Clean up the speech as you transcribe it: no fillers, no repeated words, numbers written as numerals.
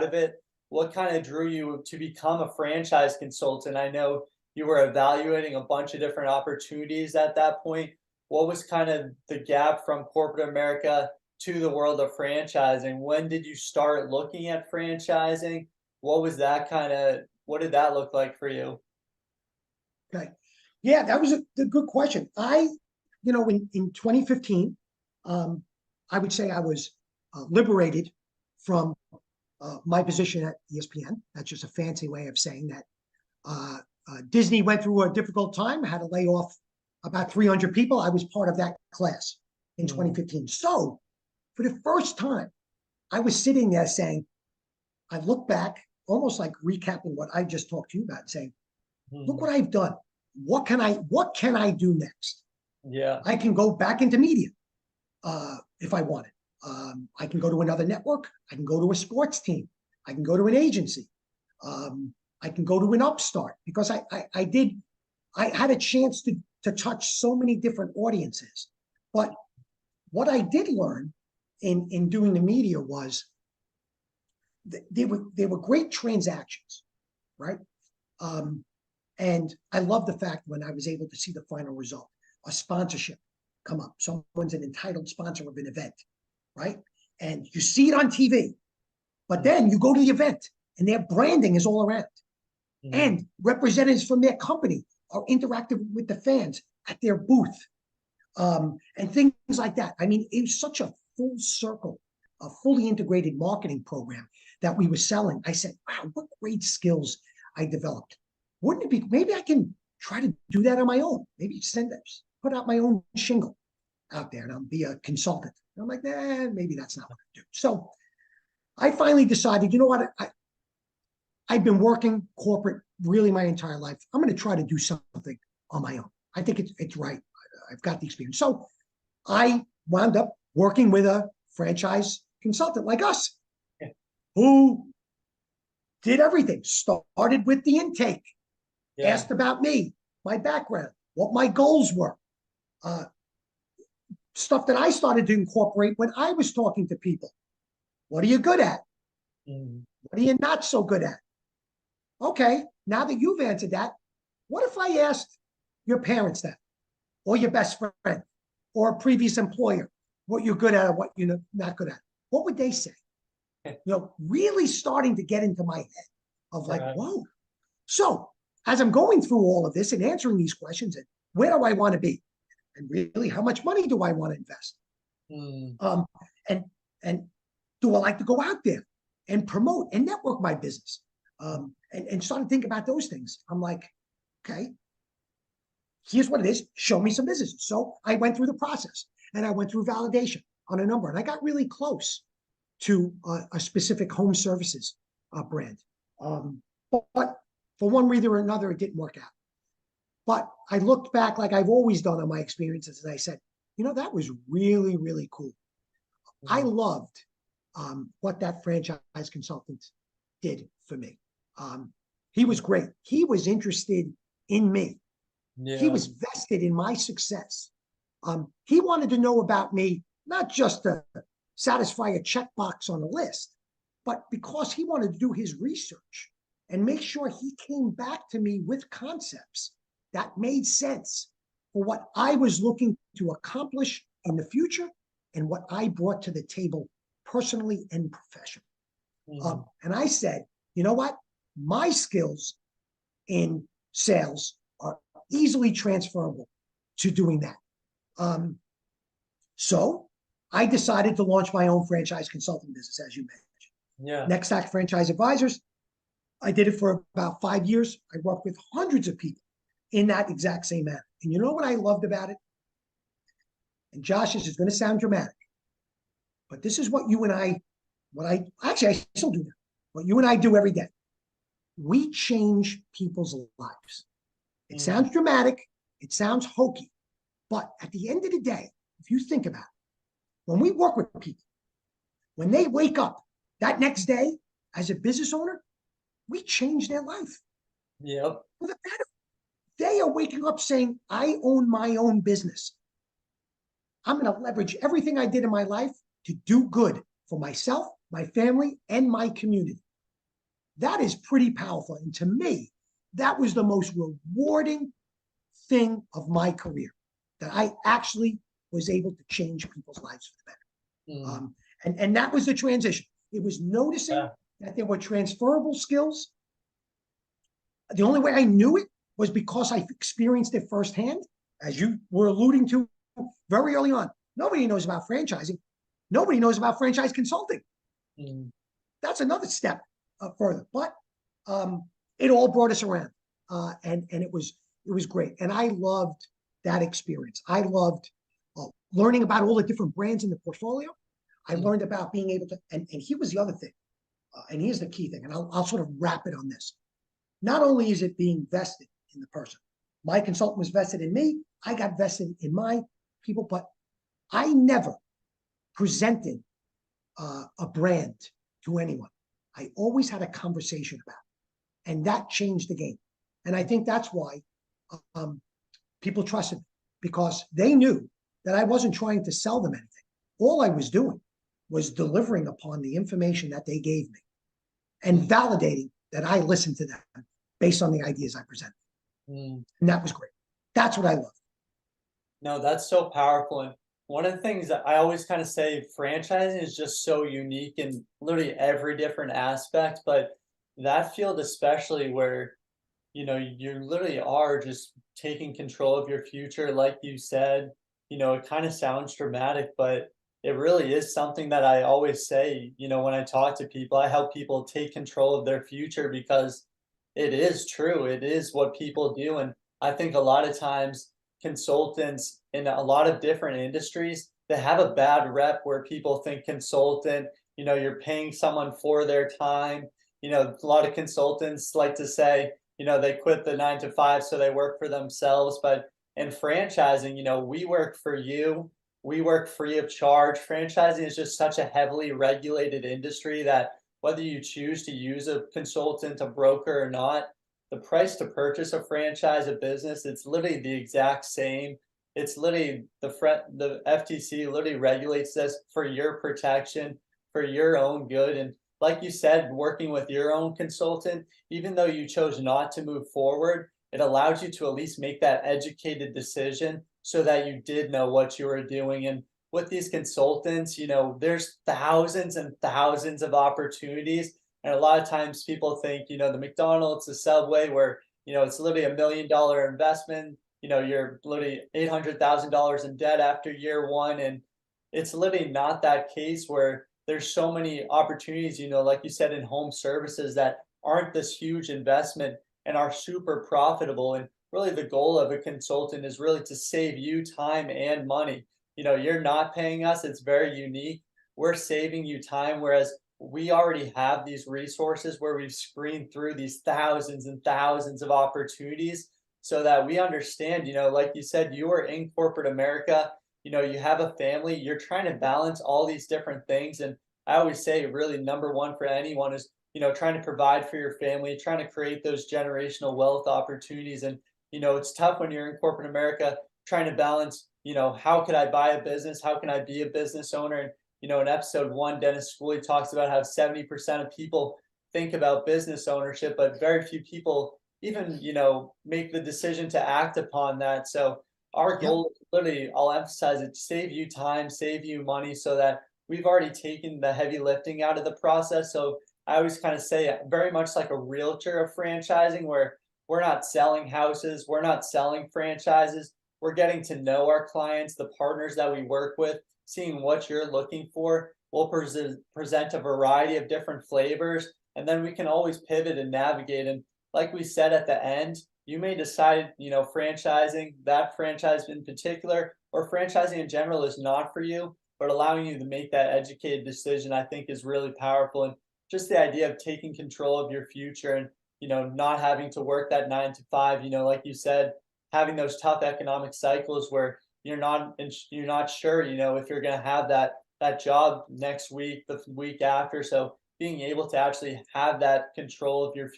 out of it. What kind of drew you to become a franchise consultant? I know you were evaluating a bunch of different opportunities at that point. What was kind of the gap from corporate America to the world of franchising? When did you start looking at franchising? What was that what did that look like for you? Okay. Yeah, that was a good question. In 2015, I would say I was liberated from my position at ESPN. That's just a fancy way of saying that Disney went through a difficult time, had to lay off about 300 people. I was part of that class in 2015. So for the first time, I was sitting there saying, I look back, almost like recapping what I just talked to you about, saying, look what I've done. What can I do next? Yeah. I can go back into media if I wanted. I can go to another network. I can go to a sports team. I can go to an agency. I can go to an upstart because I had a chance to touch so many different audiences. But what I did learn in doing the media was they were great transactions, right? And I love the fact when I was able to see the final result, a sponsorship come up. Someone's an entitled sponsor of an event, right? And you see it on TV, but then you go to the event and their branding is all around. And representatives from their company are interacting with the fans at their booth and things like that. I mean, it was such a full circle, a fully integrated marketing program that we were selling. I said, wow, what great skills I developed. Wouldn't it be, maybe I can try to do that on my own. Maybe put out my own shingle out there and I'll be a consultant. And I'm like, nah, maybe that's not what I do. So I finally decided, you know what? I've been working corporate really my entire life. I'm going to try to do something on my own. I think it's right. I've got the experience. So I wound up working with a franchise consultant like us who did everything. Started with the intake, asked about me, my background, what my goals were, stuff that I started to incorporate when I was talking to people. What are you good at? What are you not so good at? Okay, now that you've answered that, what if I asked your parents that, or your best friend, or a previous employer, what you're good at or what you're not good at? What would they say? Really starting to get into my head of like, whoa. So as I'm going through all of this and answering these questions, and where do I want to be? And really, how much money do I want to invest? And do I like to go out there and promote and network my business? And started to think about those things. I'm like, okay, here's what it is. Show me some businesses. So I went through the process and I went through validation on a number, and I got really close to a specific home services brand. But for one reason or another, it didn't work out. But I looked back like I've always done on my experiences, and I said, that was really, really cool. I loved what that franchise consultant did for me. He was great. He was interested in me. He was vested in my success. He wanted to know about me, not just to satisfy a checkbox on a list, but because he wanted to do his research and make sure he came back to me with concepts that made sense for what I was looking to accomplish in the future and what I brought to the table personally and professionally. And I said, you know what? My skills in sales are easily transferable to doing that. So I decided to launch my own franchise consulting business, as you mentioned. Next Act Franchise Advisors. I did it for about 5 years. I worked with hundreds of people in that exact same manner. And you know what I loved about it? And Josh, this is going to sound dramatic, but this is what you and I still do now. What you and I do every day. We change people's lives. It sounds dramatic. It sounds hokey. But at the end of the day, if you think about it, when we work with people, when they wake up that next day as a business owner, we change their life. For the better. They are waking up saying, I own my own business. I'm going to leverage everything I did in my life to do good for myself, my family, and my community. That is pretty powerful. And to me, that was the most rewarding thing of my career, that I actually was able to change people's lives for the better. And that was the transition. It was noticing that there were transferable skills. The only way I knew it was because I experienced it firsthand, as you were alluding to very early on. Nobody knows about franchising. Nobody knows about franchise consulting. That's another step further. But it all brought us around, and it was great. And I loved that experience. I loved learning about all the different brands in the portfolio. I learned about being able to, and here was the other thing, and here's the key thing, and I'll sort of wrap it on this. Not only is it being vested in the person, my consultant was vested in me, I got vested in my people, but I never presented a brand to anyone. I always had a conversation about it, and that changed the game. And I think that's why people trusted me, because they knew that I wasn't trying to sell them anything. All I was doing was delivering upon the information that they gave me and validating that I listened to them based on the ideas I presented. And that was great. That's what I love. No, that's so powerful. And one of the things that I always kind of say, franchising is just so unique in literally every different aspect, but that field especially, where you literally are just taking control of your future, like you said. It kind of sounds dramatic, but it really is something that I always say, when I talk to people. I help people take control of their future because it is true. It is what people do. And I think a lot of times consultants in a lot of different industries, they have a bad rep where people think consultant, you're paying someone for their time. A lot of consultants like to say, they quit the 9 to 5 so they work for themselves. But in franchising, we work for you. We work free of charge. Franchising is just such a heavily regulated industry that whether you choose to use a consultant, a broker or not, the price to purchase a franchise, a business, it's literally the exact same. It's literally the FTC literally regulates this for your protection, for your own good. And like you said, working with your own consultant, even though you chose not to move forward, it allowed you to at least make that educated decision so that you did know what you were doing. And with these consultants, there's thousands and thousands of opportunities. And a lot of times people think, the McDonald's, the Subway, where, it's literally $1 million investment, you're literally $800,000 in debt after year one. And it's literally not that case, where there's so many opportunities, like you said, in home services that aren't this huge investment and are super profitable. And really the goal of a consultant is really to save you time and money. You're not paying us. It's very unique. We're saving you time, whereas we already have these resources where we've screened through these thousands and thousands of opportunities so that we understand, like you said, you are in corporate America, you have a family, you're trying to balance all these different things. And I always say really number one for anyone is, trying to provide for your family, trying to create those generational wealth opportunities. And, it's tough when you're in corporate America trying to balance, how could I buy a business? How can I be a business owner? And, in episode 1, Dennis Schooley talks about how 70% of people think about business ownership, but very few people even, make the decision to act upon that. So our Yep. goal is literally, I'll emphasize it, save you time, save you money, so that we've already taken the heavy lifting out of the process. So I always kind of say very much like a realtor of franchising, where we're not selling houses, we're not selling franchises. We're getting to know our clients, the partners that we work with, seeing what you're looking for. We'll present a variety of different flavors, and then we can always pivot and navigate. And like we said at the end, you may decide, franchising, that franchise in particular, or franchising in general is not for you, but allowing you to make that educated decision, I think, is really powerful. And just the idea of taking control of your future and, not having to work that 9 to 5, like you said, having those tough economic cycles where you're not sure, if you're going to have that job next week, the week after. So being able to actually have that control of your future